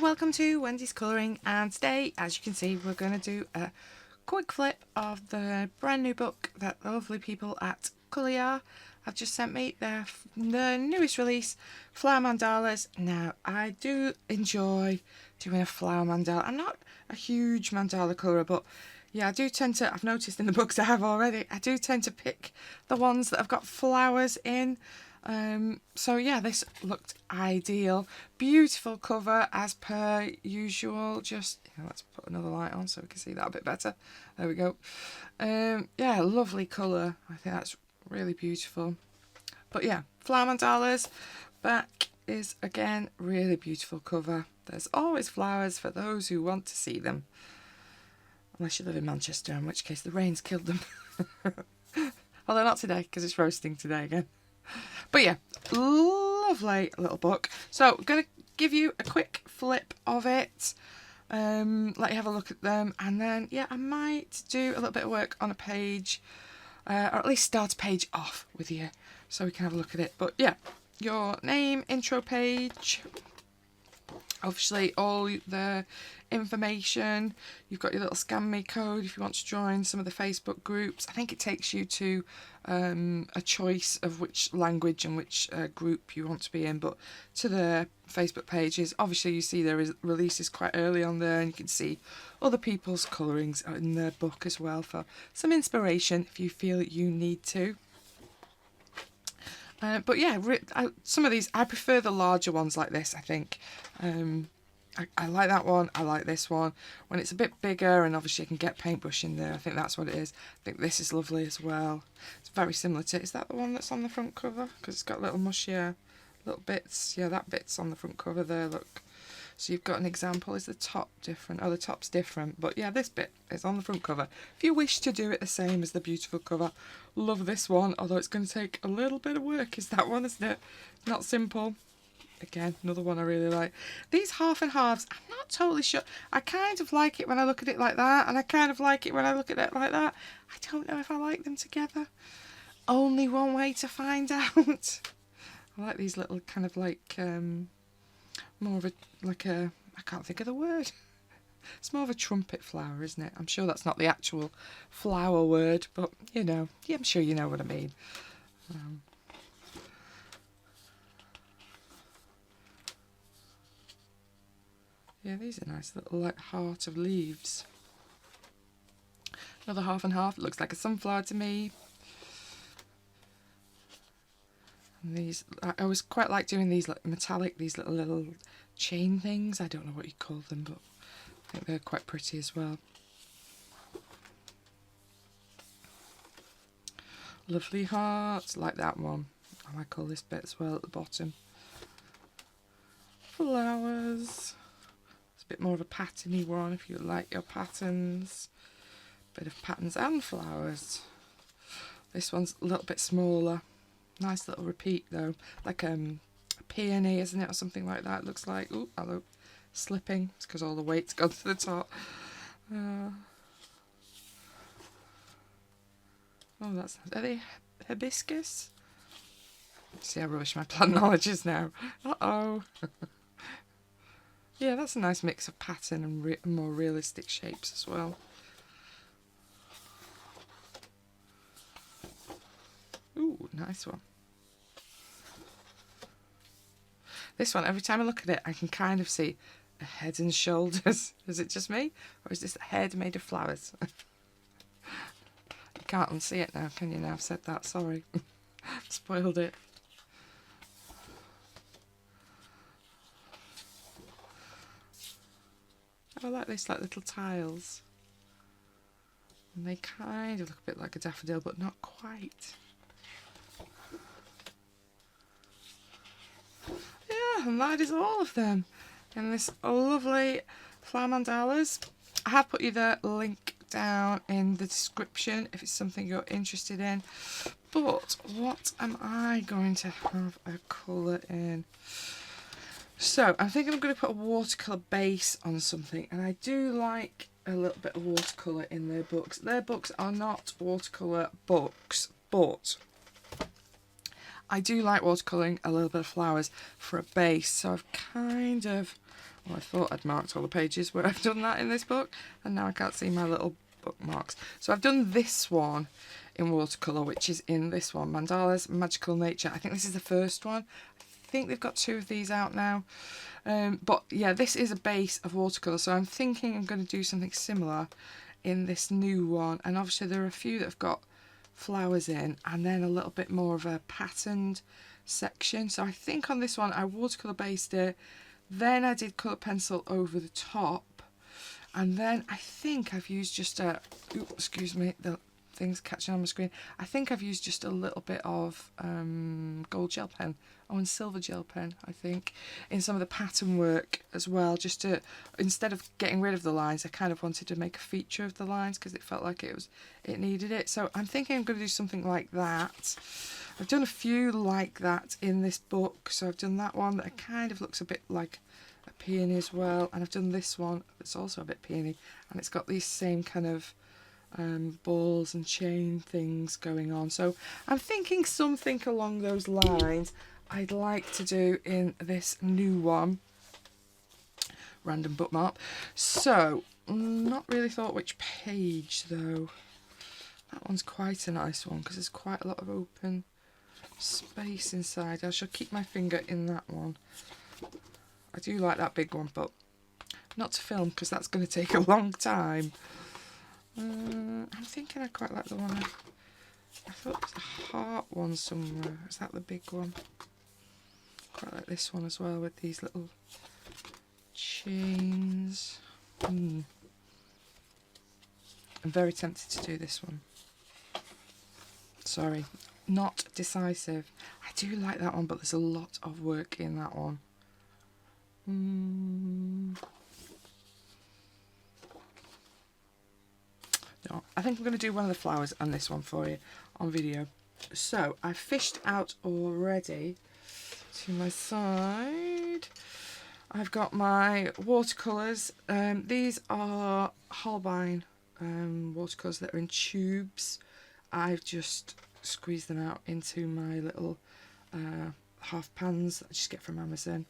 welcome to Wendy's Colouring, and today, as you can see, we're going to do a quick flip of the brand new book that the lovely people at Colorya have just sent me, the newest release, Flower Mandalas. Now, I do enjoy doing a flower mandala. I'm not a huge mandala colour, but yeah, I do tend to, I've noticed in the books I have already, I do tend to pick the ones that have got flowers in. So yeah, this looked ideal. Beautiful cover as per usual. Just let's put another light on so we can see that a bit better. There we go. Yeah, lovely colour. I think that's really beautiful. But yeah, flower mandalas. Back is again really beautiful cover. There's always flowers for those who want to see them. Unless you live in Manchester, in which case the rain's killed them. Although not today, because it's roasting today again. But yeah, lovely little book. So I'm going to give you a quick flip of it, let you have a look at them, and then yeah, I might do a little bit of work on a page, or at least start a page off with you so we can have a look at it. But yeah, your name, intro page, obviously all the information. You've got your little scan me code if you want to join some of the Facebook groups. I think it takes you to a choice of which language and which group you want to be in, but to the Facebook pages, obviously you see there is releases quite early on there, and you can see other people's colourings in their book as well for some inspiration if you feel you need to. But yeah, some of these, I prefer the larger ones like this, I think. I like that one, I like this one. When it's a bit bigger and obviously I can get paintbrush in there, I think that's what it is. I think this is lovely as well. It's very similar to, is that the one that's on the front cover? Because it's got little mushier little bits. Yeah, that bit's on the front cover there, look. So you've got an example. Is the top different? Oh, the top's different. But yeah, this bit is on the front cover. If you wish to do it the same as the beautiful cover, love this one. Although it's going to take a little bit of work, is that one, isn't it? Not simple. Again, another one I really like. These half and halves, I'm not totally sure. I kind of like it when I look at it like that, and I kind of like it when I look at it like that. I don't know if I like them together. Only one way to find out. I like these little kind of like, more of a, like a, I can't think of the word. It's more of a trumpet flower, isn't it? I'm sure that's not the actual flower word, but you know, yeah, I'm sure you know what I mean. Yeah, these are nice little like heart of leaves. Another half and half. It looks like a sunflower to me. And these, I always quite like doing these like metallic, these little chain things. I don't know what you call them, but I think they're quite pretty as well. Lovely hearts, like that one. I like all this bit as well at the bottom. Flowers. Bit more of a patterny one if you like your patterns. Bit of patterns and flowers. This one's a little bit smaller. Nice little repeat though, like a peony, isn't it, or something like that. It looks like. Oh, hello, slipping. It's because all the weight's gone to the top. Oh, that's, are they hibiscus? See how rubbish my plant knowledge is now. Uh-oh. Yeah, that's a nice mix of pattern and more realistic shapes as well. Ooh, nice one. This one, every time I look at it, I can kind of see a head and shoulders. Is it just me? Or is this a head made of flowers? You can't unsee it now, can you? Now I've said that, sorry. Spoiled it. I like this, like little tiles. And they kind of look a bit like a daffodil, but not quite. Yeah, and that is all of them. And this lovely flower mandalas. I have put you the link down in the description if it's something you're interested in. But what am I going to have a colour in? So I think I'm going to put a watercolour base on something, and I do like a little bit of watercolour in their books. Their books are not watercolour books, but I do like watercolouring a little bit of flowers for a base, so I've kind of Well, I thought I'd marked all the pages where I've done that in this book, and now I can't see my little bookmarks. So I've done this one in watercolour, which is in this one, Mandala's Magical Nature. I think this is the first one. I think they've got 2 of these out now. But yeah, this is a base of watercolour, so I'm thinking I'm going to do something similar in this new one. And obviously there are a few that have got flowers in, and then a little bit more of a patterned section. So I think on this one I watercolour based it, then I did colour pencil over the top, and then I think I've used just a, oops, excuse me, the thing's catching on my screen. I think I've used just a little bit of gold gel pen, and silver gel pen, I think, in some of the pattern work as well, just to, instead of getting rid of the lines, I kind of wanted to make a feature of the lines because it felt like it needed it. So I'm thinking I'm going to do something like that. I've done a few like that in this book. So I've done that one that kind of looks a bit like a peony as well, and I've done this one that's also a bit peony, and it's got these same kind of balls and chain things going on. So I'm thinking something along those lines I'd like to do in this new one. Random bookmark. So not really thought which page though. That one's quite a nice one because there's quite a lot of open space inside. I shall keep my finger in that one. I do like that big one, but not to film because that's going to take a long time. I'm thinking I quite like the one. I thought there's a heart one somewhere. Is that the big one? Quite like this one as well with these little chains. I'm very tempted to do this one. Sorry, not decisive. I do like that one, but there's a lot of work in that one. No, I think I'm going to do one of the flowers and this one for you on video. So I've fished out already to my side. I've got my watercolours. These are Holbein watercolours that are in tubes. I've just squeezed them out into my little half pans that I just get from Amazon.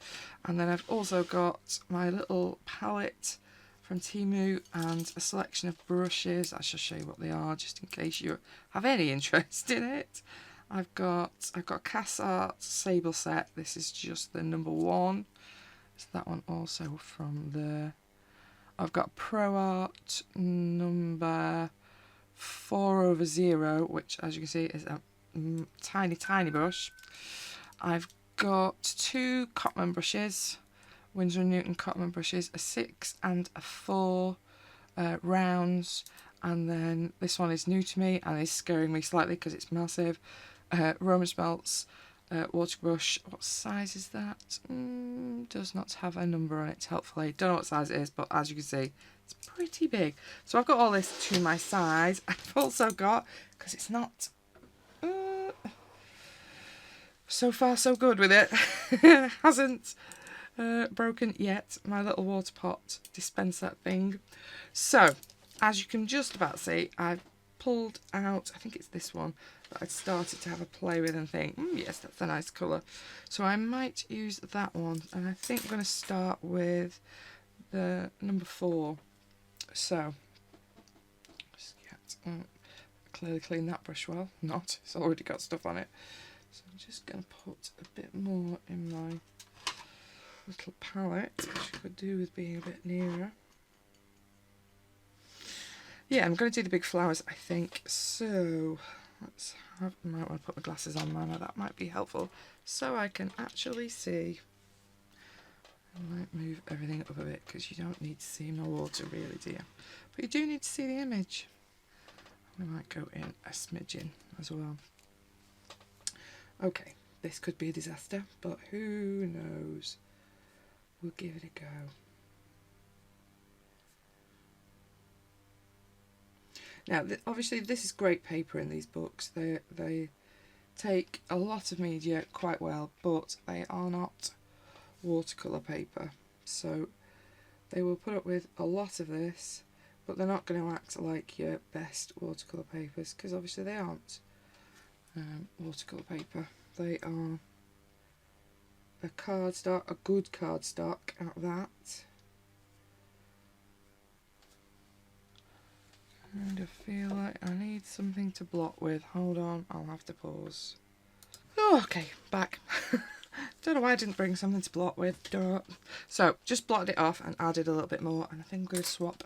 And then I've also got my little palette from Temu and a selection of brushes. I shall show you what they are just in case you have any interest in it. I've got a Cass Art Sable set. This is just the number 1. So that one also from there. I've got Pro Art number 4/0, which as you can see is a tiny brush. I've got 2 Cotman brushes, Winsor & Newton Cotman brushes, a 6 and a 4 rounds, and then this one is new to me and is scaring me slightly because it's massive. Roman Smelts water brush. What size is that? Does not have a number on it, helpfully. Don't know what size it is, but as you can see, it's pretty big. So I've got all this to my size. I've also got, because it's not so far so good with it, hasn't broken yet, my little water pot dispenser thing. So as you can just about see, I've pulled out, I think it's this one that I'd started to have a play with and think, yes, that's a nice colour. So I might use that one, and I think I'm going to start with the number 4. So just clearly clean that brush well. Not, it's already got stuff on it. So I'm just going to put a bit more in my little palette, which could do with being a bit nearer. Yeah, I'm going to do the big flowers, I think. So let's have, I might want to put my glasses on now, that might be helpful so I can actually see. I might move everything up a bit because you don't need to see my water really, do you? But you do need to see the image. We might go in a smidgen as well. Okay, this could be a disaster, but who knows? We'll give it a go. Now, obviously, this is great paper in these books. They take a lot of media quite well, but they are not watercolour paper. So they will put up with a lot of this, but they're not going to act like your best watercolour papers, because obviously they aren't watercolour paper. They are a cardstock, a good cardstock out of that. And I feel like I need something to blot with. Hold on, I'll have to pause. Oh, okay, back. Don't know why I didn't bring something to blot with. Duh. So, just blotted it off and added a little bit more. And I think I'm going to swap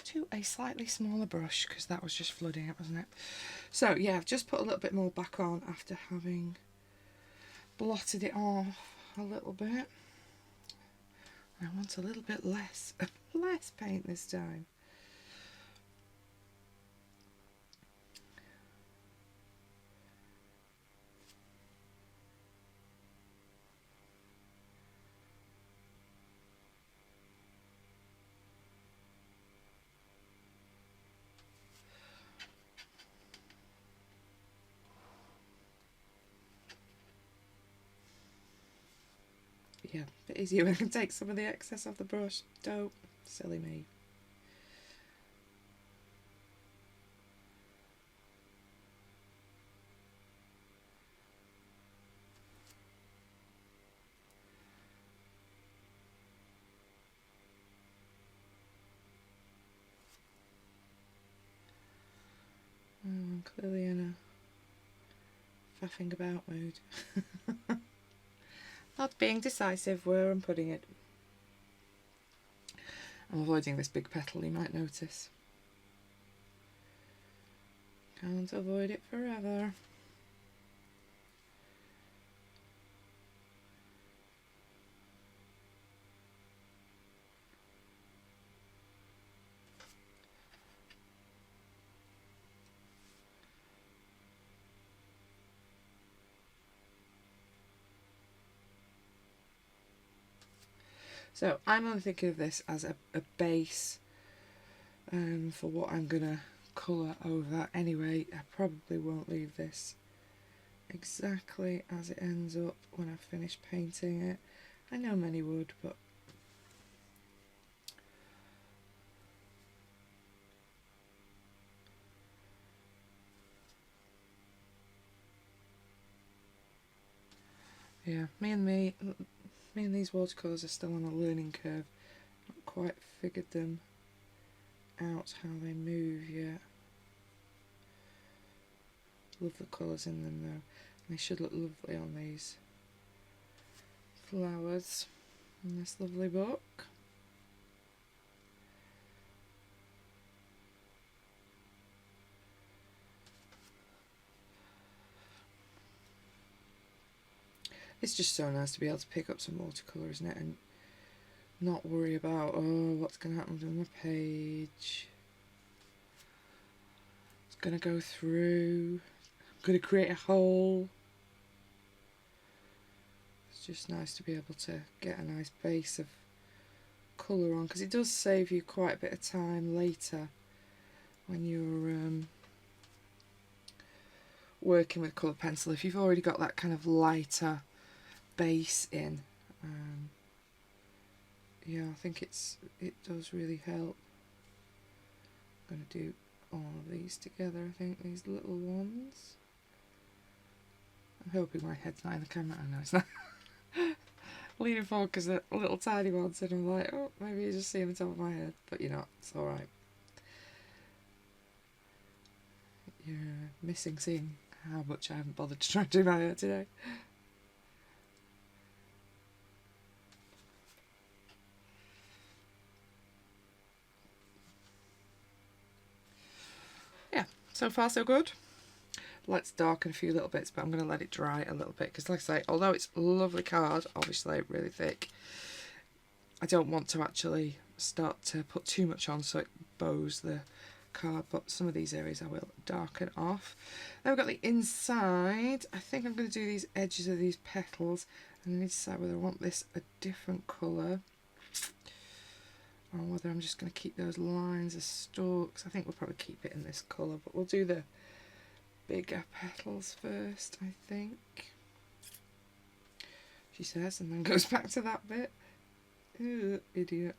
to a slightly smaller brush because that was just flooding it, wasn't it? So, yeah, I've just put a little bit more back on after having blotted it off a little bit. I want a little bit less paint this time. Yeah, a bit easier when I can take some of the excess off the brush. Dope. Silly me. I'm clearly in a faffing about mood. Not being decisive where I'm putting it. I'm avoiding this big petal, you might notice. Can't avoid it forever. So I'm only thinking of this as a base for what I'm going to colour over that anyway. I probably won't leave this exactly as it ends up when I finish painting it. I know many would, but yeah, me and these watercolours are still on a learning curve. Not quite figured them out how they move yet. Love the colours in them though. They should look lovely on these flowers in this lovely book. It's just so nice to be able to pick up some watercolour, isn't it? And not worry about, oh, what's going to happen to my page. It's going to go through. I'm going to create a hole. It's just nice to be able to get a nice base of colour on, because it does save you quite a bit of time later when you're working with coloured pencil. If you've already got that kind of lighter base in, yeah, I think it does really help. I'm going to do all of these together, I think, these little ones. I'm hoping my head's not in the camera. I know it's not. Leaning forward because they're little tiny ones, and I'm like, oh, maybe you just see the top of my head, but you're not, it's alright. You're missing seeing how much I haven't bothered to try to do my hair today. Yeah, so far so good. Let's darken a few little bits, but I'm going to let it dry a little bit because, like I say, although it's a lovely card, obviously really thick, I don't want to actually start to put too much on so it bows the card, but some of these areas I will darken off. Then we've got the inside. I think I'm going to do these edges of these petals and I need to decide whether I want this a different colour or whether I'm just going to keep those lines as stalks. I think we'll probably keep it in this colour, but we'll do the bigger petals first, I think, she says, and then goes back to that bit. Ew, idiot.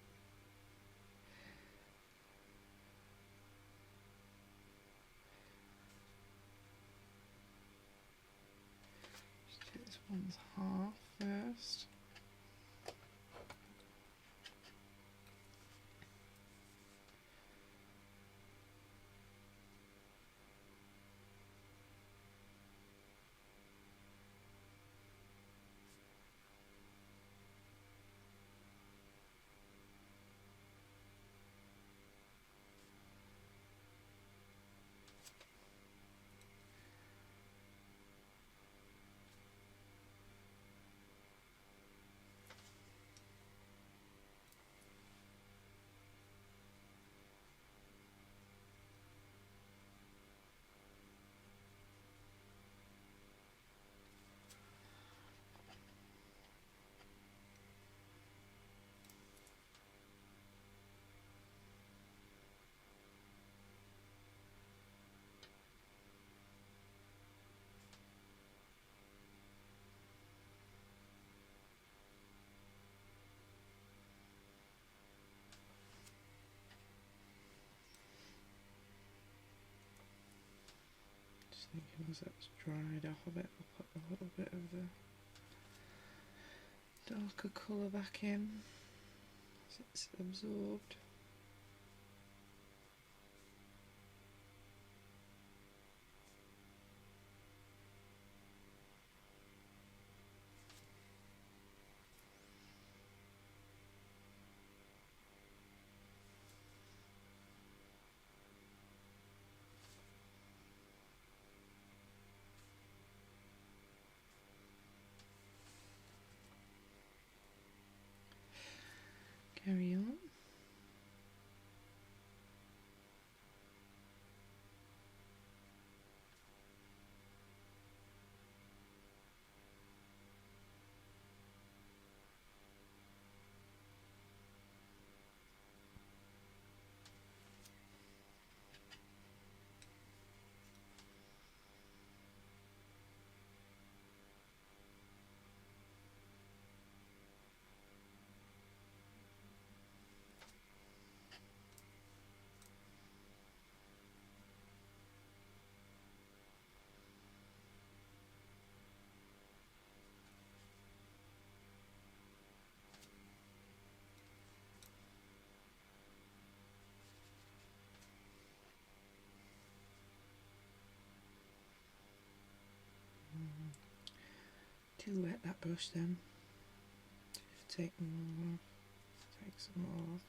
Just take this one's half first. Just thinking as that's dried off a bit, I'll put a little bit of the darker colour back in as it's absorbed. Carry on. Too wet that brush then. Take more off. Take some more off.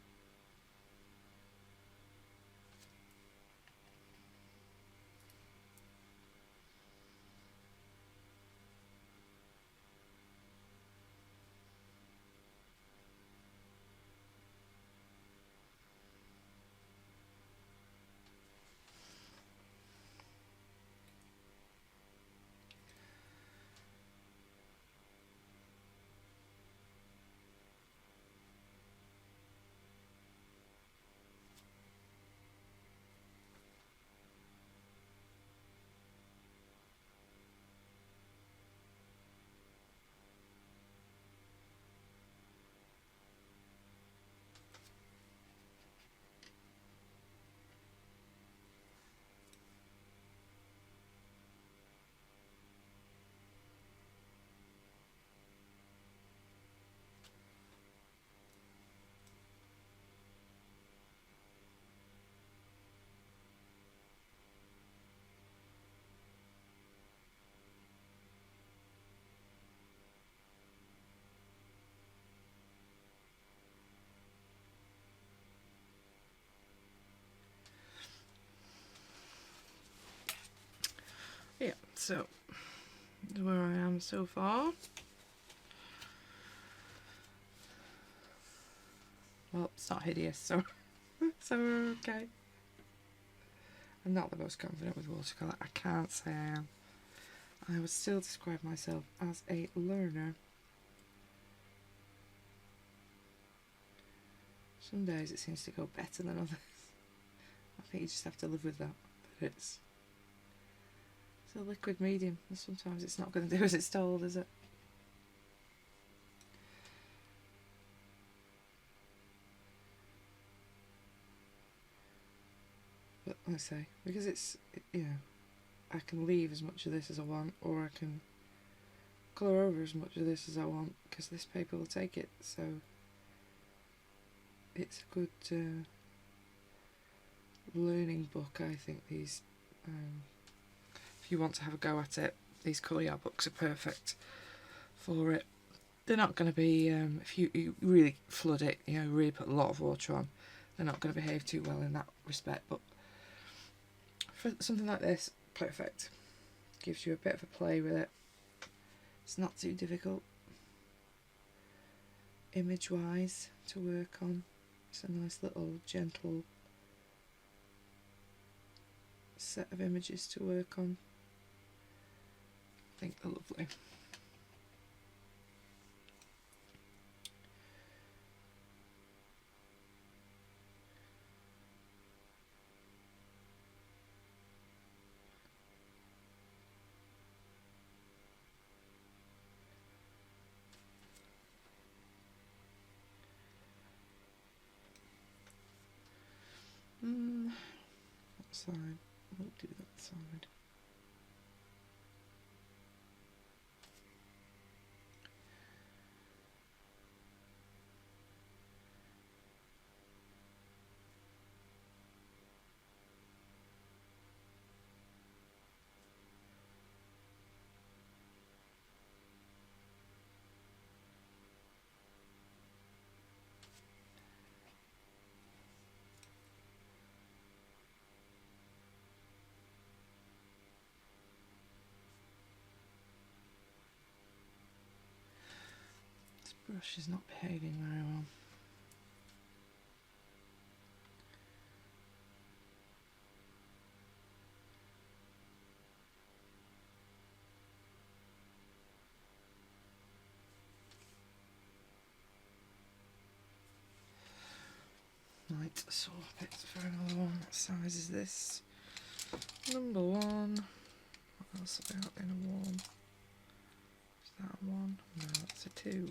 Yeah, so where I am so far. Well, it's not hideous, so so we're okay. I'm not the most confident with watercolour, I can't say I am. I would still describe myself as a learner. Some days it seems to go better than others. I think you just have to live with that. But it's a liquid medium, and sometimes it's not going to do as it's told, is it? But like I say, because I can leave as much of this as I want, or I can colour over as much of this as I want, because this paper will take it. So it's a good learning book, I think. These, if you want to have a go at it, these Colorya books are perfect for it. They're not going to be, if you really flood it, really put a lot of water on, they're not going to behave too well in that respect. But for something like this, perfect. Gives you a bit of a play with it. It's not too difficult image-wise to work on. It's a nice little gentle set of images to work on. I think they're lovely. That side, we'll do that side. brush is not behaving very well. Right, swap it for another one. What size is this? Number 1. What else have I got in a 1? Is that a 1? No, that's a 2. It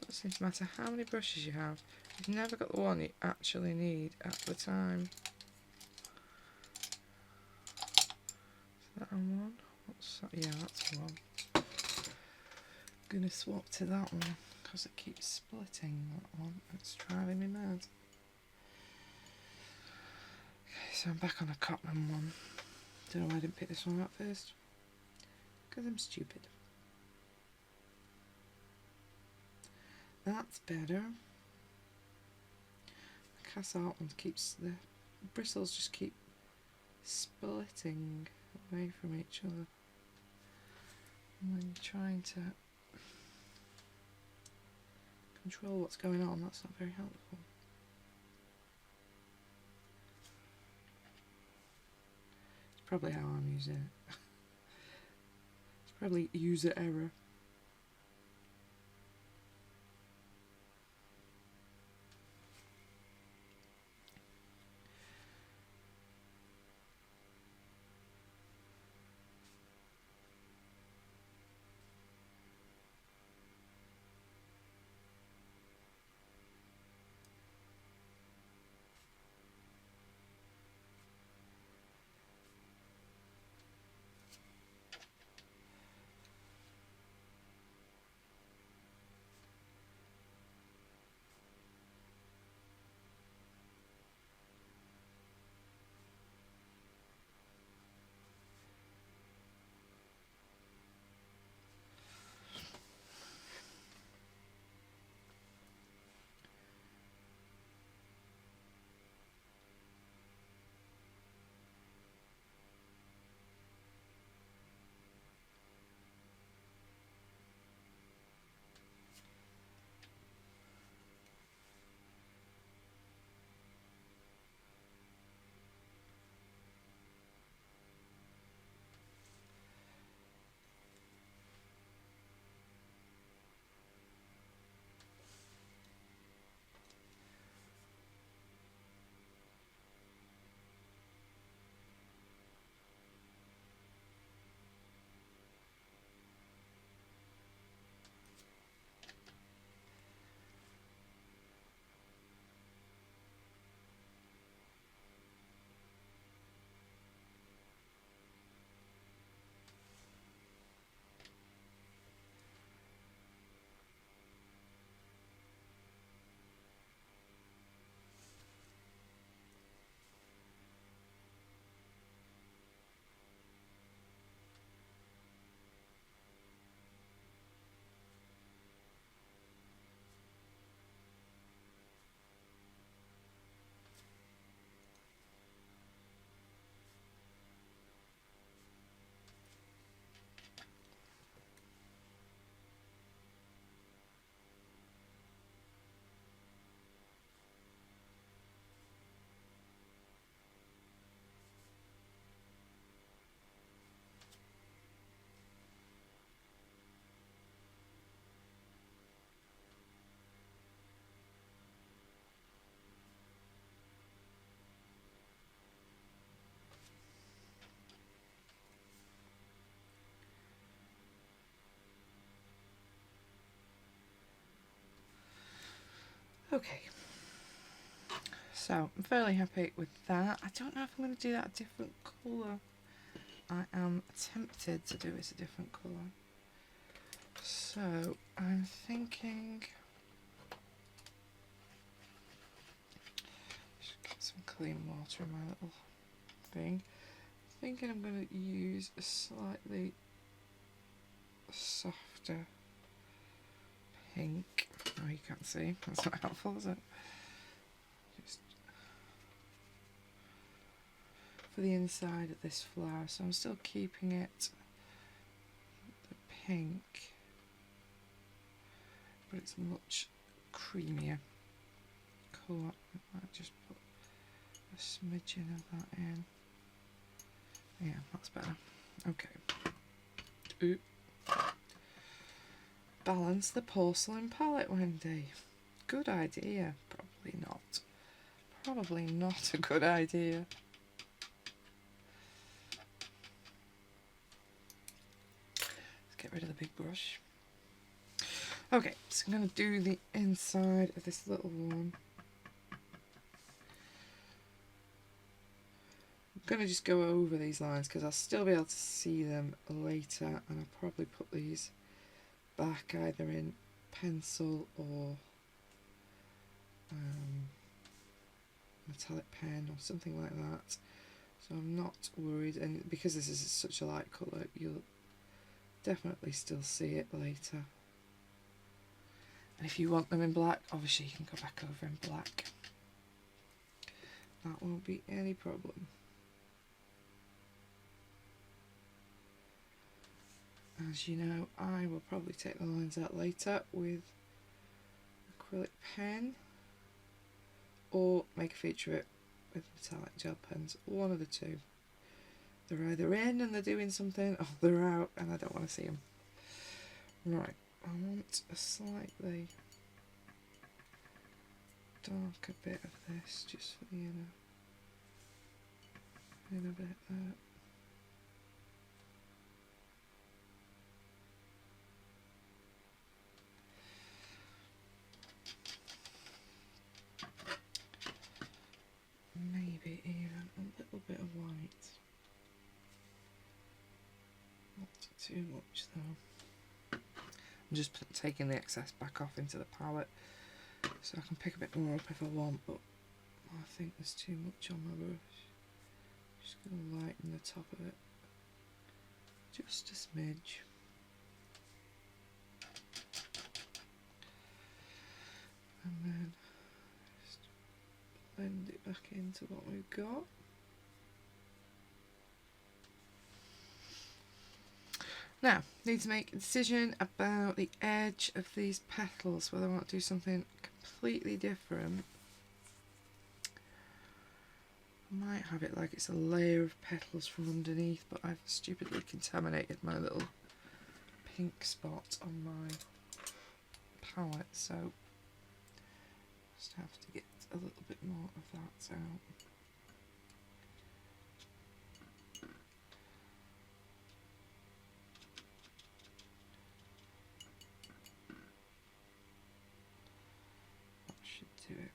doesn't seem to matter how many brushes you have. You've never got the one you actually need at the time. Is that a 1? What's that? Yeah, that's a 1. Gonna swap to that one because it keeps splitting. That one, it's driving me mad. Okay, so I'm back on a cotton one. Don't know why I didn't pick this one up first. Because I'm stupid. That's better. The cast out one keeps, the bristles just keep splitting away from each other. And when you're trying to control what's going on, that's not very helpful. It's probably how I'm using it. It's probably user error. Okay, so I'm fairly happy with that. I don't know if I'm going to do that a different colour. I am tempted to do it a different colour. So I'm thinking, just get some clean water in my little thing. I'm thinking I'm going to use a slightly softer pink. Oh, you can't see. That's not helpful, is it? Just for the inside of this flower, so I'm still keeping it the pink, but it's much creamier colour. I might just put a smidgen of that in. Yeah, that's better. Okay. Oop. Balance the porcelain palette, Wendy. Good idea. Probably not. Probably not a good idea. Let's get rid of the big brush. Okay, so I'm going to do the inside of this little one. I'm going to just go over these lines because I'll still be able to see them later, and I'll probably put these back either in pencil or metallic pen or something like that. So I'm not worried, and because this is such a light colour, you'll definitely still see it later. And if you want them in black, obviously you can go back over in black. That won't be any problem. As you know, I will probably take the lines out later with acrylic pen, or make a feature of it with metallic gel pens. One of the two. They're either in and they're doing something, or they're out and I don't want to see them. Right, I want a slightly darker bit of this just for the inner bit there. Maybe even a little bit of white. Not too much though. I'm just taking the excess back off into the palette so I can pick a bit more up if I want, but I think there's too much on my brush. Just going to lighten the top of it just a smidge. And then just blend it back into what we've got. Now, need to make a decision about the edge of these petals, whether I want to do something completely different. I might have it like it's a layer of petals from underneath, but I've stupidly contaminated my little pink spot on my palette, so just have to get a little bit more of that out. That should do it.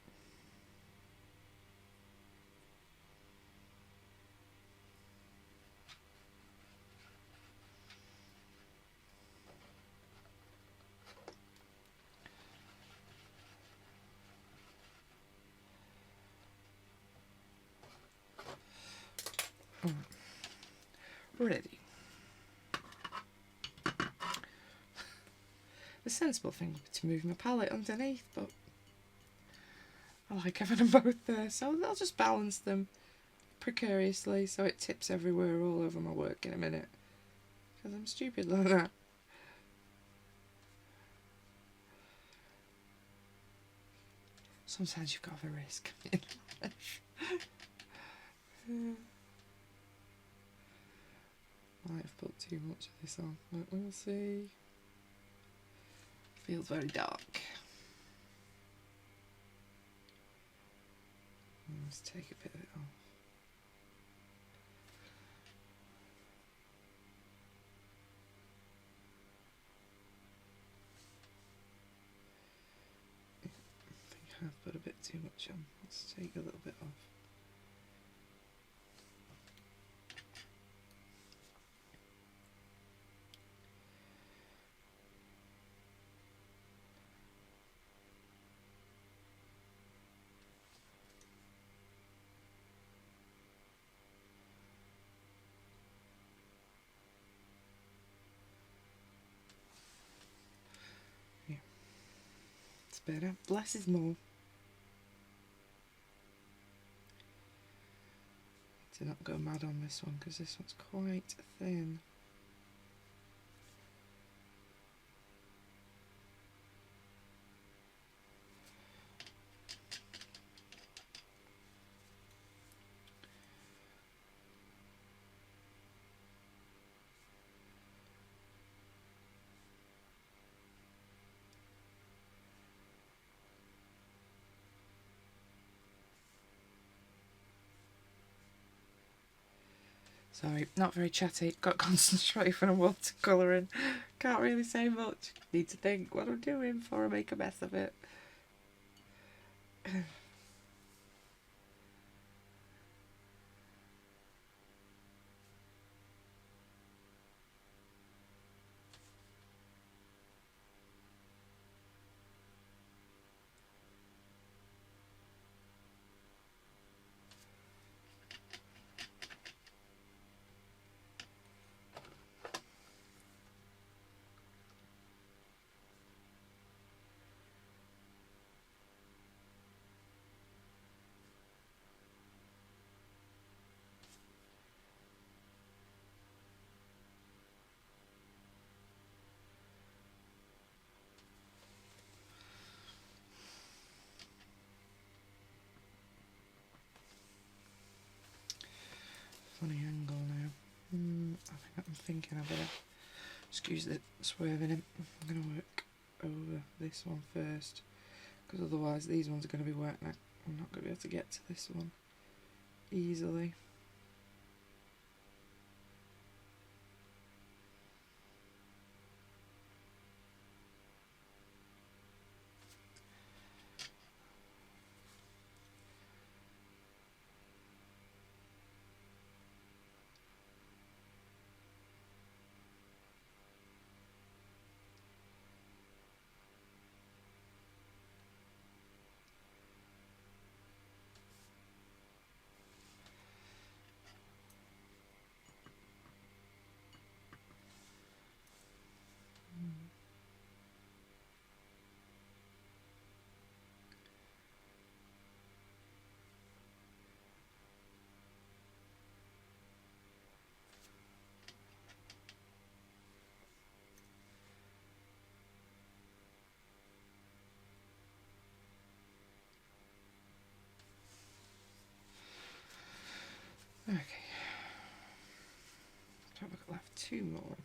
Ready. The sensible thing would be to move my palette underneath, but I like having them both there, so I'll just balance them precariously so it tips everywhere all over my work in a minute, because I'm stupid like that. Sometimes you've got to have a risk. Might have put too much of this on, but we'll see. Feels very dark. Let's take a bit of it off. I think I've put a bit too much on. Let's take a little bit off. Better. Less is more. to not go mad on this one because this one's quite thin. Sorry, not very chatty. Got to concentrate when I'm watercolouring. Can't really say much. Need to think what I'm doing before I make a mess of it. Funny angle now. I think I'm thinking I better excuse the swerving in. I'm going to work over this one first because otherwise these ones are going to be wet and I'm not going to be able to get to this one easily. Okay. Don't look left two more.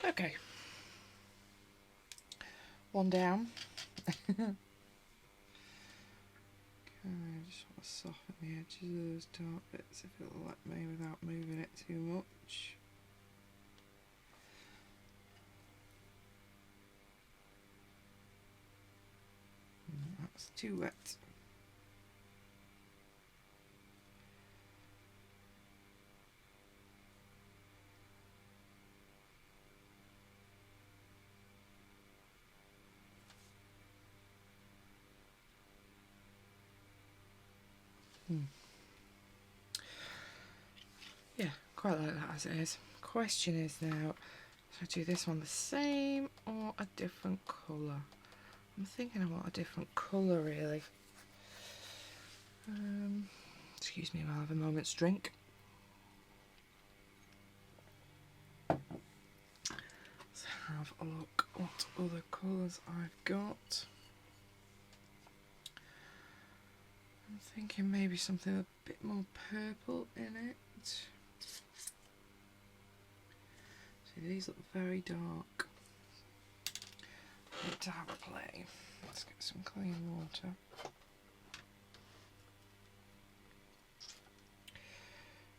Okay. One down. Okay, I just want to soften the edges of those dark bits if it'll let me without moving it too much. That's too wet. quite like that as it is. Question is now, should I do this one the same or a different colour? I'm thinking I want a different colour really. Excuse me while I have a moment's drink. Let's have a look what other colours I've got. I'm thinking maybe something a bit more purple in it. See, these look very dark. Need to have a play. Let's get some clean water.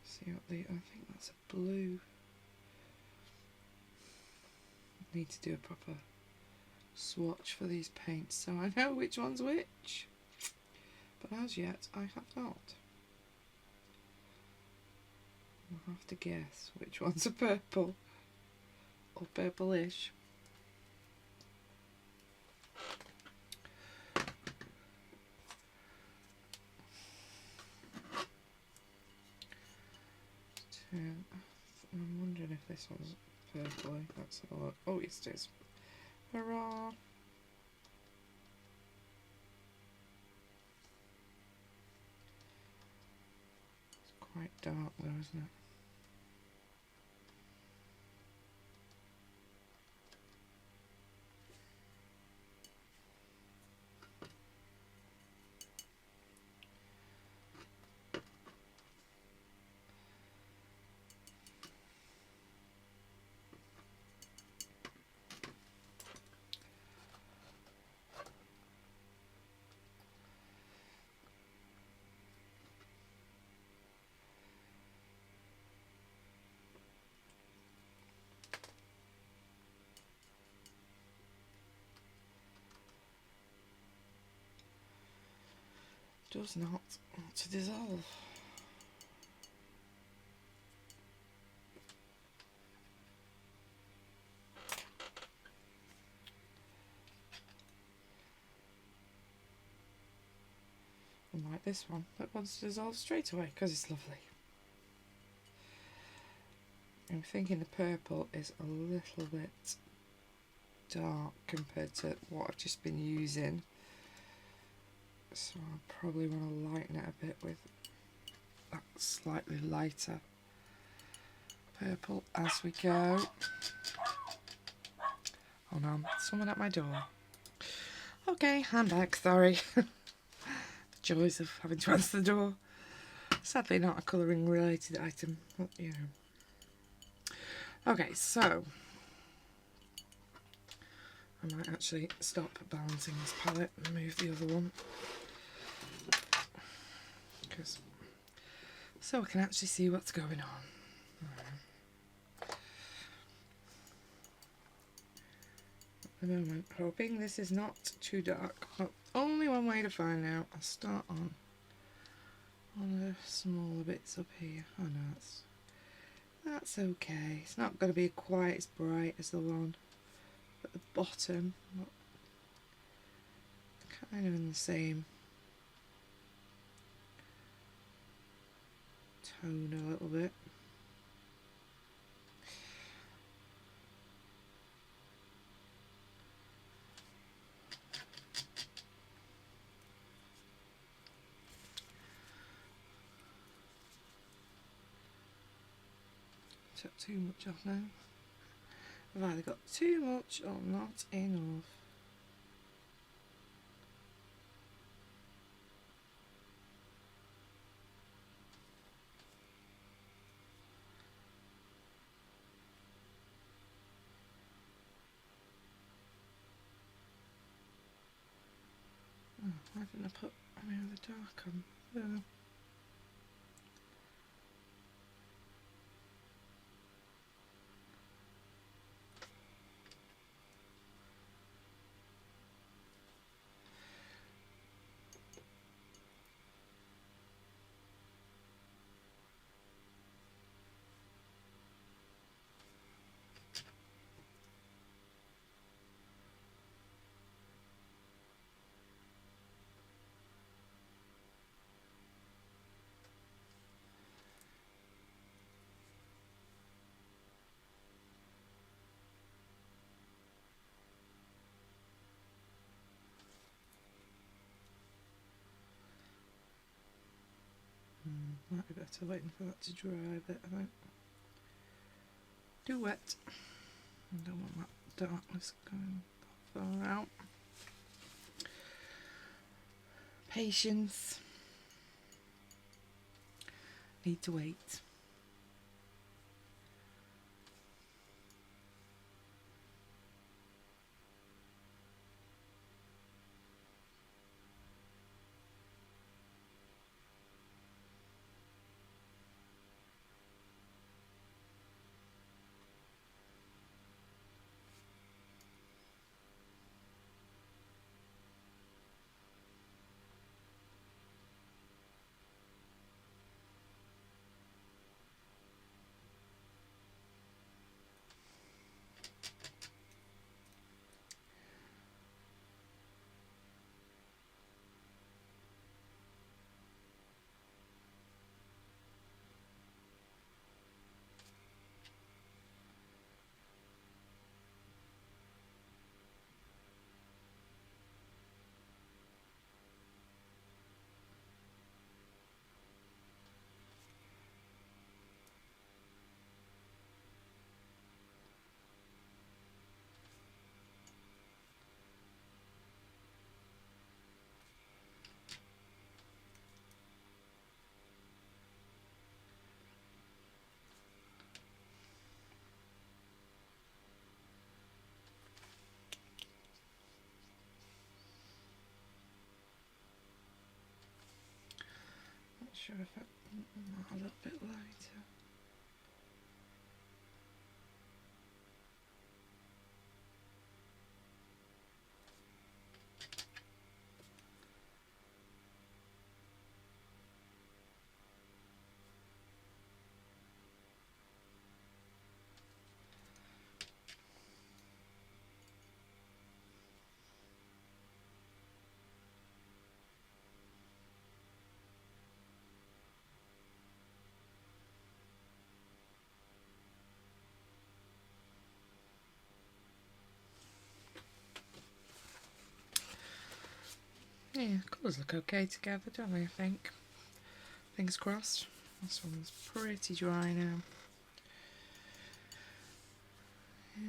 See what I think that's a blue. Need to do a proper swatch for these paints so I know which one's which. But as yet, I have not. I'll have to guess which one's a purple or purplish. I'm wondering if this one's purpley. Let's have a look. Oh, yes, it is. Hurrah! It's quite dark though, isn't it? Does not want to dissolve. Unlike this one, that wants to dissolve straight away because it's lovely. I'm thinking the purple is a little bit dark compared to what I've just been using. So I'll probably want to lighten it a bit with that slightly lighter purple as we go. Hold on, someone at my door. Okay, I'm back, sorry. The joys of having to answer the door. Sadly not a colouring related item, but you know. Okay, so I might actually stop balancing this palette and move the other one. So I can actually see what's going on. At the moment, hoping this is not too dark. But only one way to find out. I'll start on the smaller bits up here. Oh no, that's okay. It's not going to be quite as bright as the one at the bottom, but kind of in the same tone a little bit. Took too much off now. I've either got too much or not enough. Oh, why didn't I put any of the dark on? Oh. Might be better waiting for that to dry a bit, I think. Too wet. I don't want that darkness going that far out. Patience. Need to wait. Not sure if I want a little bit lighter. Yeah, colours look okay together, don't they, I think? Fingers crossed. This one's pretty dry now. Yeah.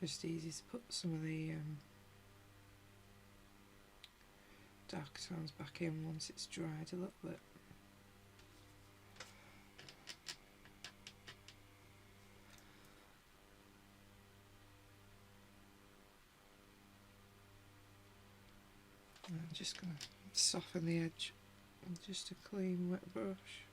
Just easy to put some of the dark tones back in once it's dried a little bit. And I'm just going to soften the edge with just a clean wet brush.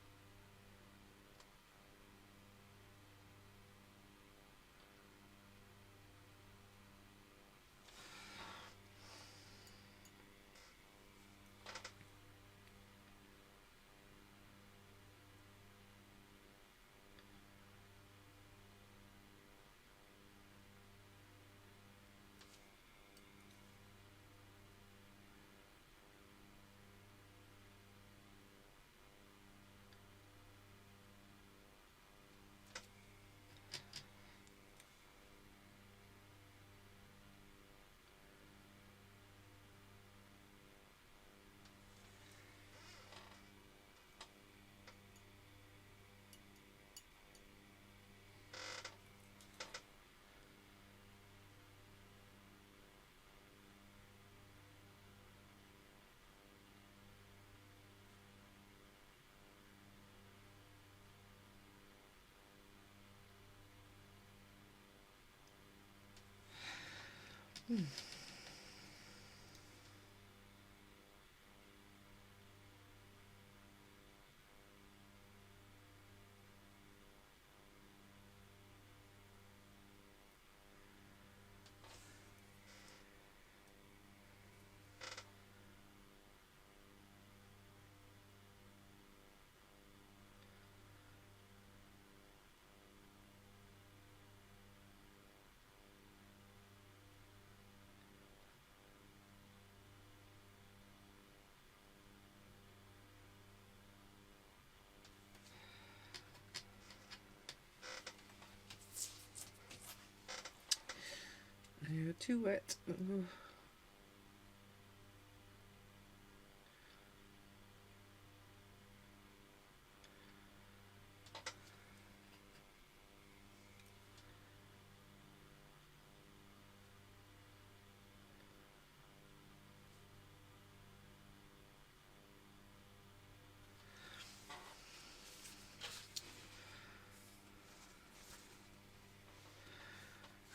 You're too wet. Ooh.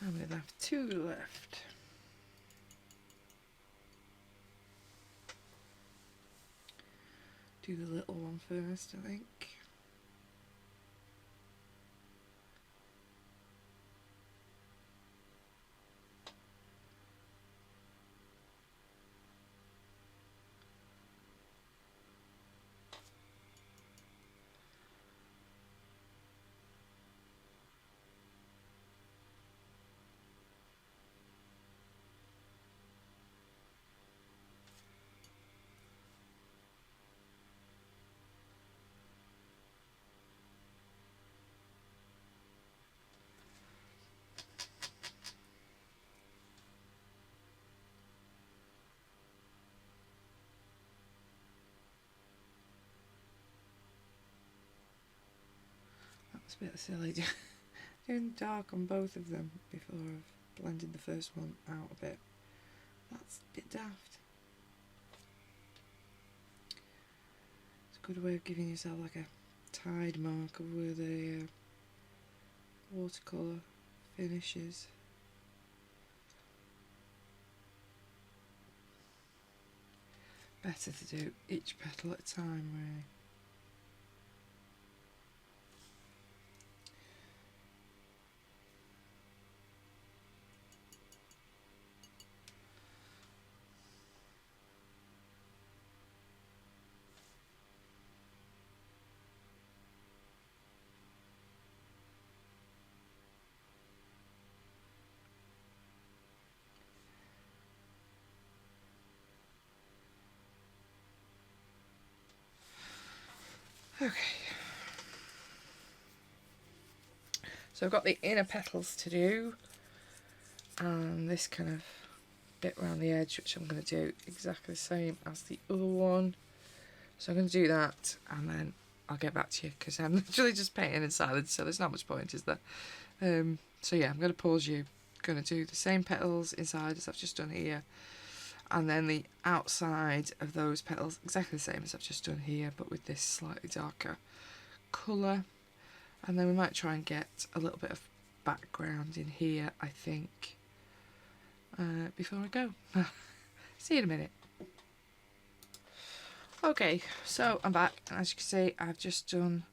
And we'll have 2 left. Do the little one first, I think. That's a bit silly doing dark on both of them before I've blended the first one out a bit. That's a bit daft. It's a good way of giving yourself like a tide mark of where the watercolour finishes. Better to do each petal at a time, really. Okay, so I've got the inner petals to do, and this kind of bit around the edge, which I'm going to do exactly the same as the other one. So I'm going to do that, and then I'll get back to you, because I'm literally just painting in silence, so there's not much point, is there? So yeah, I'm going to pause you going to do the same petals inside as I've just done here, and then the outside of those petals exactly the same as I've just done here, but with this slightly darker colour. And then we might try and get a little bit of background in here, I think, before I go. See you in a minute. Okay, so I'm back, and as you can see, I've just done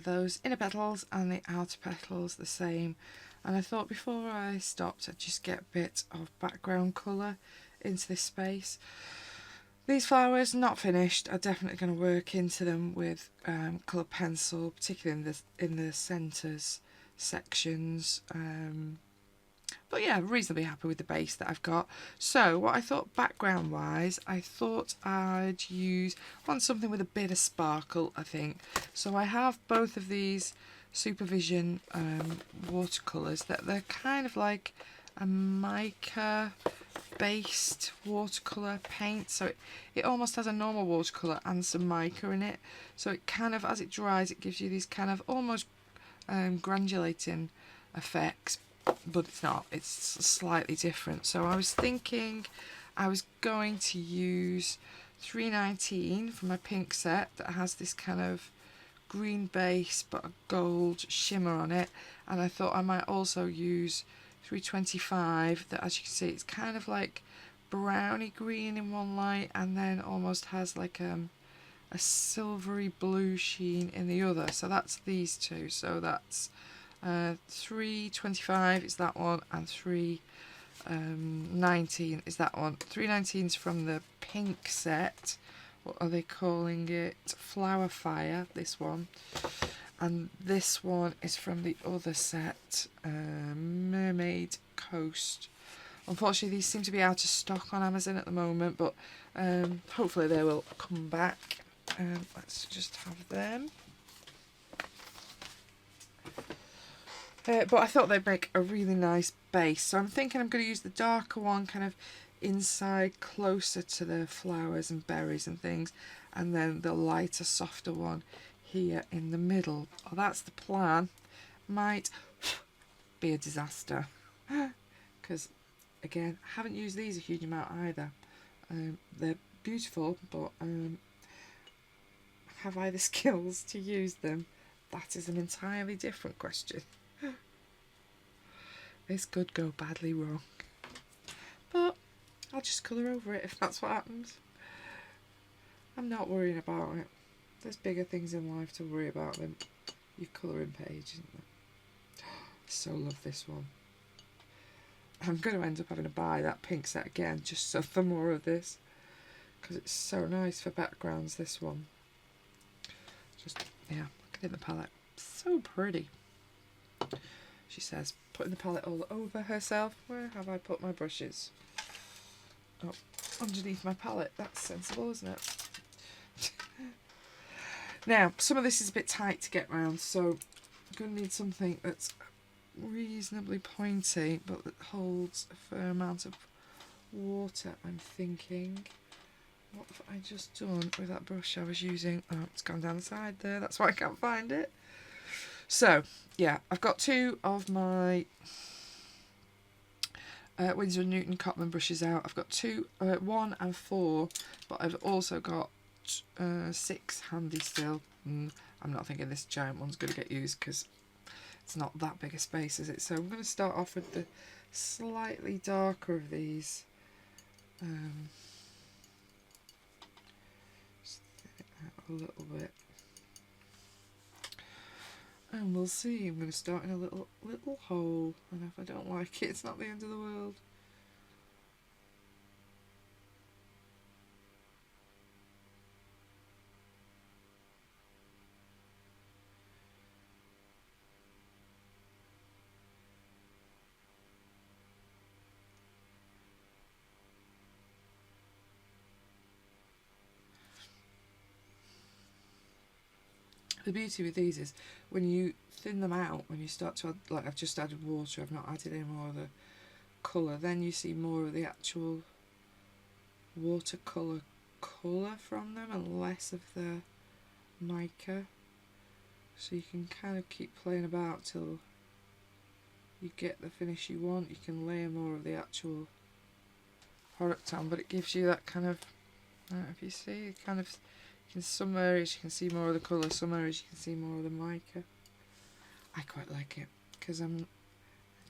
those inner petals and the outer petals the same. And I thought before I stopped, I'd just get a bit of background colour into this space. These flowers, not finished. I'm definitely going to work into them with coloured pencil, particularly in the centres sections. But yeah, reasonably happy with the base that I've got. So what I thought background wise, I thought I'd want something with a bit of sparkle, I think. So I have both of these Supervision watercolours that they're kind of like a mica based watercolour paint, so it almost has a normal watercolour and some mica in it, so it kind of, as it dries, it gives you these kind of almost granulating effects, but it's not, it's slightly different. So I was thinking I was going to use 319 from my pink set that has this kind of green base but a gold shimmer on it, and I thought I might also use 325 that, as you can see, it's kind of like browny green in one light and then almost has like a silvery blue sheen in the other. So that's these two. So that's 325 is that one, and 319 is that one. 319 is from the pink set. What are they calling it? Flower Fire, this one. And this one is from the other set, Mermaid Coast. Unfortunately, these seem to be out of stock on Amazon at the moment, but hopefully they will come back. Let's just have them. But I thought they'd make a really nice base. So I'm thinking I'm going to use the darker one kind of inside, closer to the flowers and berries and things, and then the lighter, softer one here in the middle. Oh, that's the plan. Might be a disaster because, again, I haven't used these a huge amount either. They're beautiful, but have I the skills to use them? That is an entirely different question. This could go badly wrong, but I'll just colour over it if that's what happens. I'm not worrying about it. There's bigger things in life to worry about than your colouring page, isn't there? So love this one. I'm going to end up having to buy that pink set again just so for more of this, because it's so nice for backgrounds, this one. Just, yeah, look at the palette. So pretty. She says, putting the palette all over herself. Where have I put my brushes? Oh, underneath my palette. That's sensible, isn't it? Now, some of this is a bit tight to get round, so I'm going to need something that's reasonably pointy, but that holds a fair amount of water, I'm thinking. What have I just done with that brush I was using? Oh, it's gone down the side there. That's why I can't find it. So, yeah, I've got two of my Winsor & Newton Cotman brushes out. I've got two, 1 and 4, but I've also got 6 handy still. I'm not thinking this giant one's going to get used because it's not that big a space, is it? So I'm going to start off with the slightly darker of these. Just thin it out a little bit. And we'll see. I'm going to start in a little hole, and if I don't like it, it's not the end of the world. The beauty with these is when you thin them out, when you start to add, like I've just added water, I've not added any more of the colour, then you see more of the actual watercolour colour from them and less of the mica. So you can kind of keep playing about till you get the finish you want. You can layer more of the actual product on, but it gives you that kind of, I don't know if you see, kind of, in some areas you can see more of the colour, some areas you can see more of the mica. I quite like it because I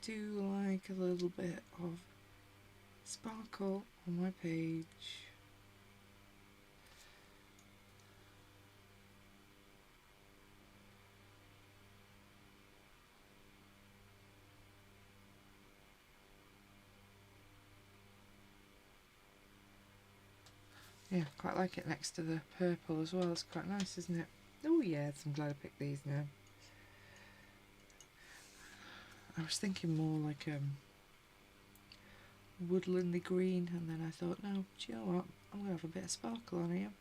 do like a little bit of sparkle on my page. Yeah, quite like it next to the purple as well. It's quite nice, isn't it? Oh yes, I'm glad I picked these now. I was thinking more like woodlandy green, and then I thought, no, do you know what? I'm going to have a bit of sparkle on here.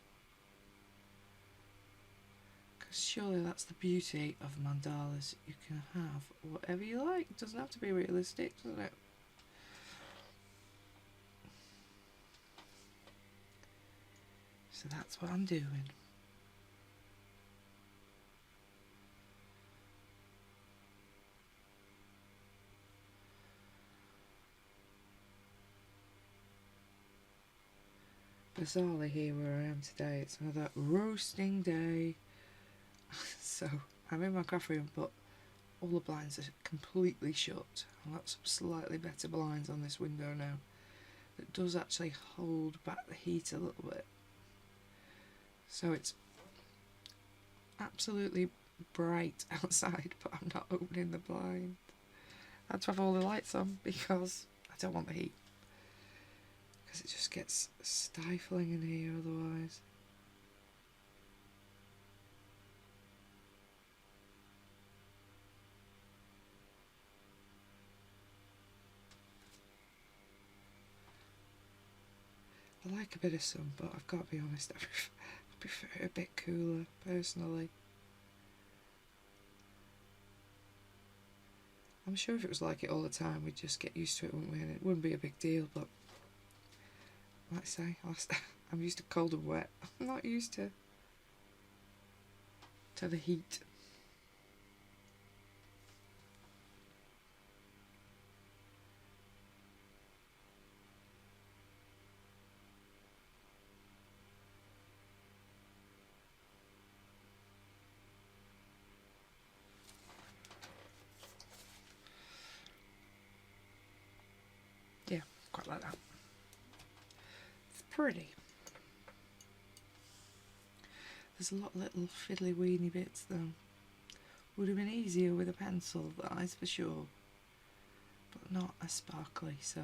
Because surely that's the beauty of mandalas. You can have whatever you like. It doesn't have to be realistic, doesn't it? So that's what I'm doing. Bizarrely here where I am today, it's another roasting day. So I'm in my craft room, but all the blinds are completely shut. I've got some slightly better blinds on this window now that does actually hold back the heat a little bit. So it's absolutely bright outside, but I'm not opening the blind. I had to have all the lights on because I don't want the heat. Because it just gets stifling in here otherwise. I like a bit of sun, but I've got to be honest, I prefer it a bit cooler, personally. I'm sure if it was like it all the time, we'd just get used to it, wouldn't we? And it wouldn't be a big deal, but like I say, I'm used to cold and wet. I'm not used to the heat. Yeah, quite like that. It's pretty. There's a lot of little fiddly weeny bits though. Would have been easier with a pencil, that is for sure, but not as sparkly, so.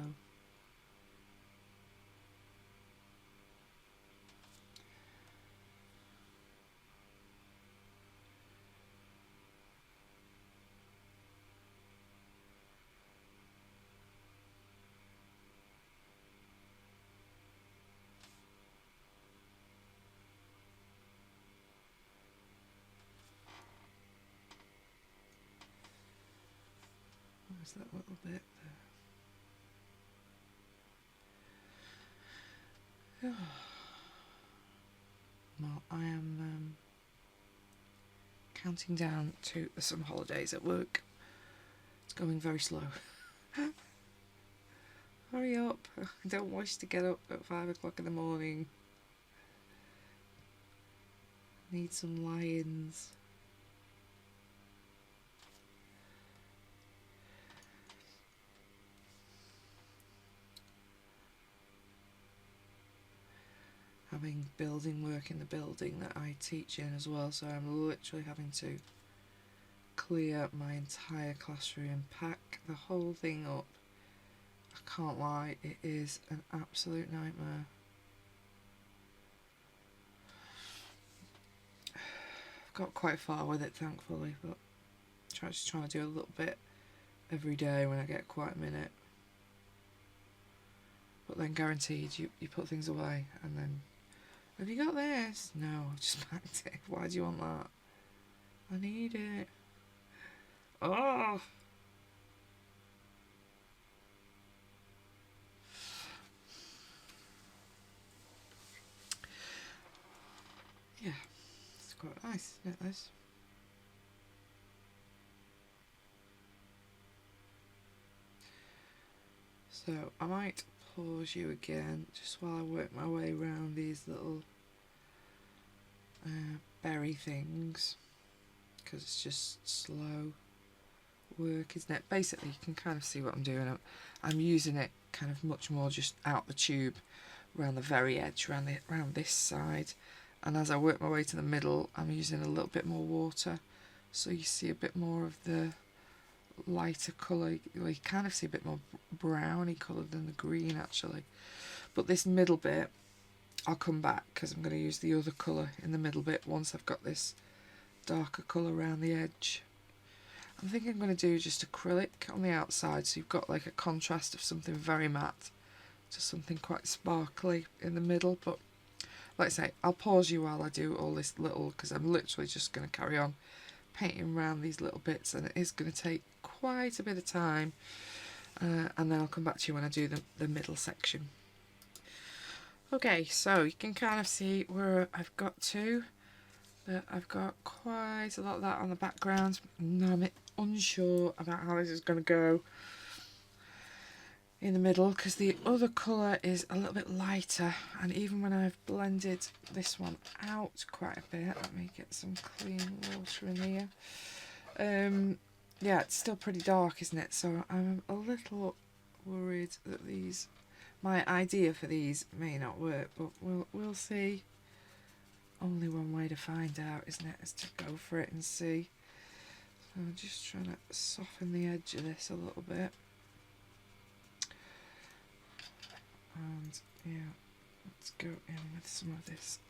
Where's that little bit there? Well, I am counting down to the summer holidays at work. It's going very slow. Hurry up. I don't wish to get up at 5 o'clock in the morning. Need some lions. Having building work in the building that I teach in as well, so I'm literally having to clear my entire classroom, pack the whole thing up. I can't lie, it is an absolute nightmare. I've got quite far with it, thankfully, but just trying to do a little bit every day when I get quite a minute. But then guaranteed you put things away and then, have you got this? No, I've just packed it. Why do you want that? I need it. Oh! Yeah, it's quite nice, isn't it, this? So I might pause you again just while I work my way around these little berry things, because it's just slow work, isn't it? Basically, you can kind of see what I'm doing. I'm using it kind of much more just out the tube, around the very edge, around this side, and as I work my way to the middle, I'm using a little bit more water, so you see a bit more of the lighter colour. You kind of see a bit more browny colour than the green actually. But this middle bit, I'll come back because I'm going to use the other colour in the middle bit once I've got this darker colour around the edge. I'm thinking I'm going to do just acrylic on the outside, so you've got like a contrast of something very matte to something quite sparkly in the middle. But like I say, I'll pause you while I do all this little, because I'm literally just going to carry on painting around these little bits, and it is going to take quite a bit of time, and then I'll come back to you when I do the middle section. Okay, so you can kind of see where I've got to, that I've got quite a lot of that on the background. Now I'm unsure about how this is going to go in the middle, because the other colour is a little bit lighter, and even when I've blended this one out quite a bit, let me get some clean water in here. Yeah, it's still pretty dark, isn't it? So I'm a little worried that my idea for these may not work, but we'll see. Only one way to find out, isn't it? Is to go for it and see. So I'm just trying to soften the edge of this a little bit. And yeah, let's go in with some of this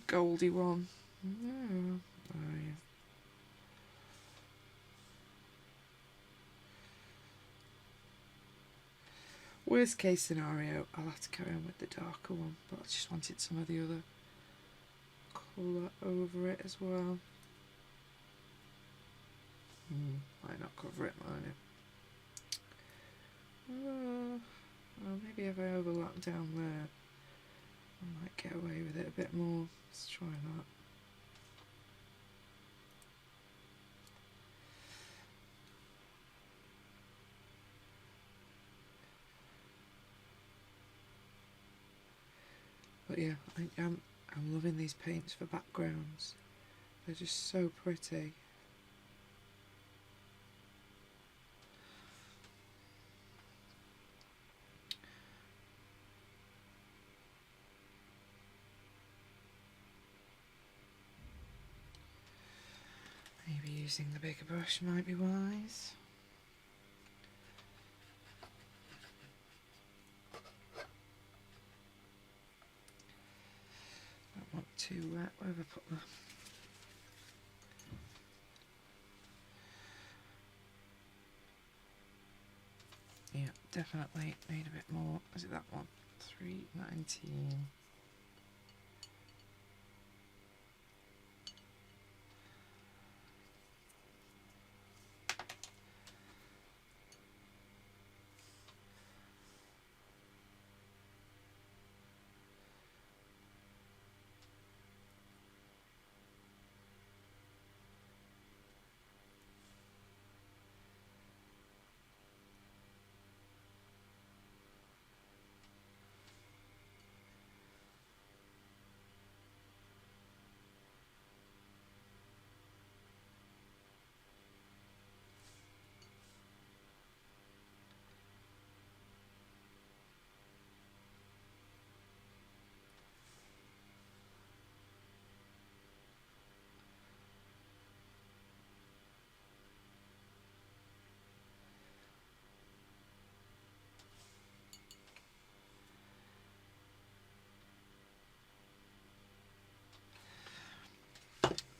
goldy one. Oh, yeah. Worst case scenario, I'll have to carry on with the darker one, but I just wanted some of the other colour over it as well. Might not cover it, might it? Well, maybe if I overlap down there, I might get away with it a bit more. Let's try that. But yeah, I'm loving these paints for backgrounds. They're just so pretty. Maybe using the bigger brush might be wise. Don't want too wet. Where have I put the... Yeah, definitely need a bit more. Is it that one? 319.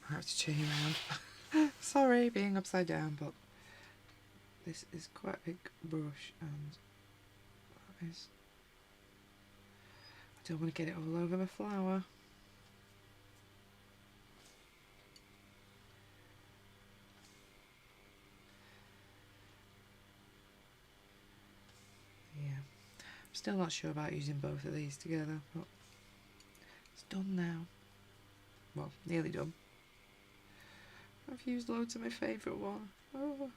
I have to change around. Sorry, being upside down, but this is quite a big brush, and that is... I don't want to get it all over the flower. Yeah, I'm still not sure about using both of these together, but it's done now. Well, nearly done. I've used loads of my favourite one. Oh.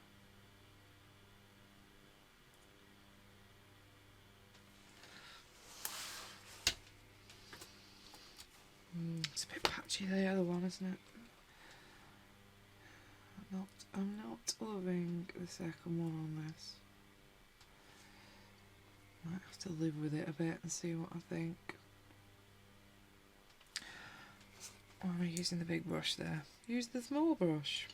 actually the other one, isn't it? I'm not loving the second one on this. Might have to live with it a bit and see what I think. Or am I using the big brush there? Use the small brush.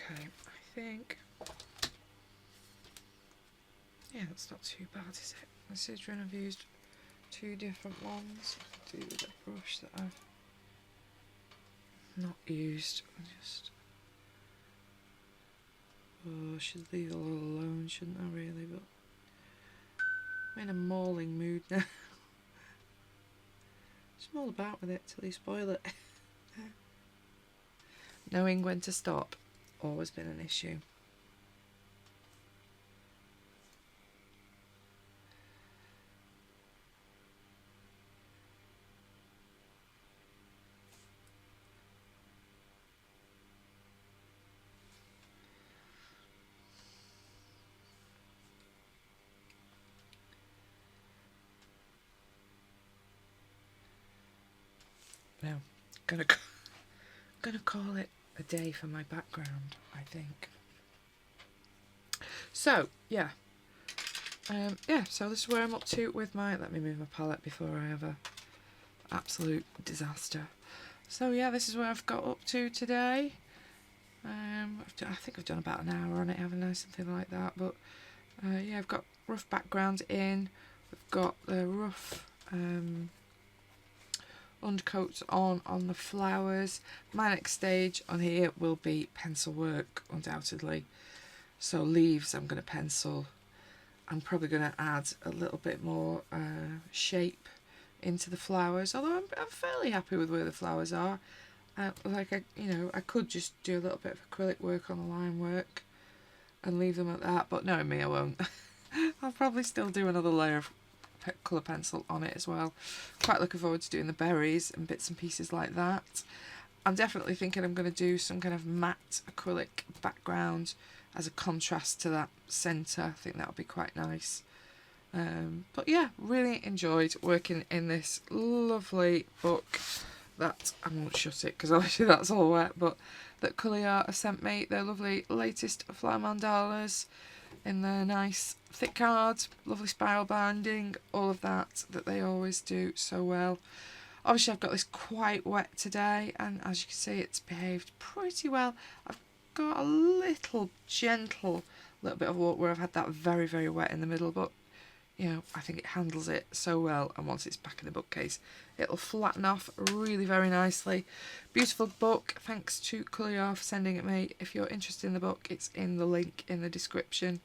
Okay, I think, yeah, that's not too bad, is it? Considering I've used two different ones, I could do with a brush that I've not used. Oh, I should leave it all alone, shouldn't I really? But I'm in a mauling mood now. Just maul about with it till you spoil it. Knowing when to stop, always been an issue. Now, gonna call it a day for my background, I think. So yeah, so this is where I'm up to with my, let me move my palette before I have a absolute disaster. So yeah, this is where I've got up to today. I think I've done about an hour on it, haven't I, something like that. But yeah, I've got rough background in, we've got the rough undercoats on the flowers. My next stage on here will be pencil work, undoubtedly. So leaves I'm going to pencil. I'm probably going to add a little bit more shape into the flowers, although I'm fairly happy with where the flowers are. I could just do a little bit of acrylic work on the line work and leave them at that, but knowing me, I won't. I'll probably still do another layer of colour pencil on it as well. Quite looking forward to doing the berries and bits and pieces like that. I'm definitely thinking I'm going to do some kind of matte acrylic background as a contrast to that centre. I think that'll be quite nice. But yeah, really enjoyed working in this lovely book that, I won't shut it because obviously that's all wet, but that Colorya have sent me their lovely latest flower mandalas in their nice thick cards, lovely spiral binding, all of that they always do so well. Obviously I've got this quite wet today, and as you can see it's behaved pretty well. I've got a little gentle little bit of water where I've had that very, very wet in the middle, but you know, I think it handles it so well, and once it's back in the bookcase it'll flatten off really very nicely. Beautiful book, thanks to Colorya for sending it me. If you're interested in the book, it's in the link in the description.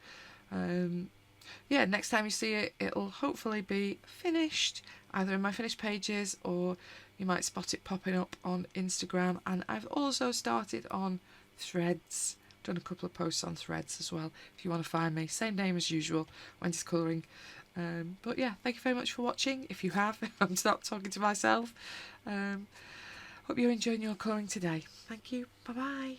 Yeah, next time you see it, it'll hopefully be finished, either in my finished pages or you might spot it popping up on Instagram. And I've also started on Threads, done a couple of posts on Threads as well, if you want to find me. Same name as usual, Wendy's Colouring. But yeah, thank you very much for watching. If you have, I'm not talking to myself. Hope you're enjoying your colouring today. Thank you. Bye bye.